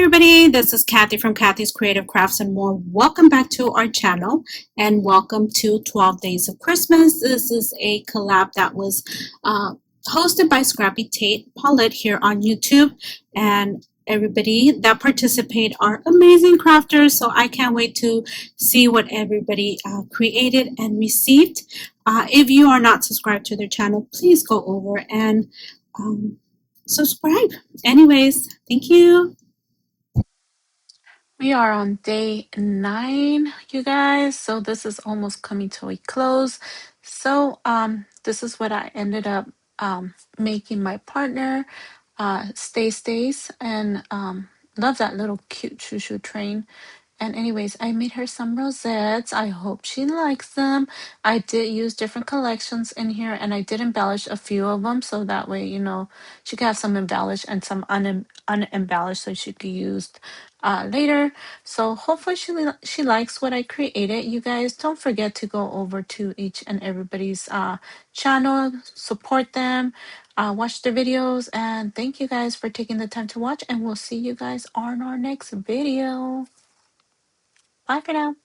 everybody, this is Kathy from Kathy's Creative Crafts and more. Welcome back to our channel and welcome to 12 Days of Christmas. This is a collab that was hosted by Scrappy Tate Paulette here on YouTube, and everybody that participate are amazing crafters, so I can't wait to see what everybody created and received. If you are not subscribed to their channel, please go over and subscribe. Anyways, thank you. We are on day 9, you guys. So this is almost coming to a close. So this is what I ended up making my partner stays and love that little cute shoo shoo train. And anyways, I made her some rosettes. I hope she likes them. I did use different collections in here and I did embellish a few of them so that way, she could have some embellished and some unembellished so she could use later. So hopefully she likes what I created. You guys don't forget to go over to each and everybody's channel, support them, watch their videos, and thank you guys for taking the time to watch, and we'll see you guys on our next video. Bye for now.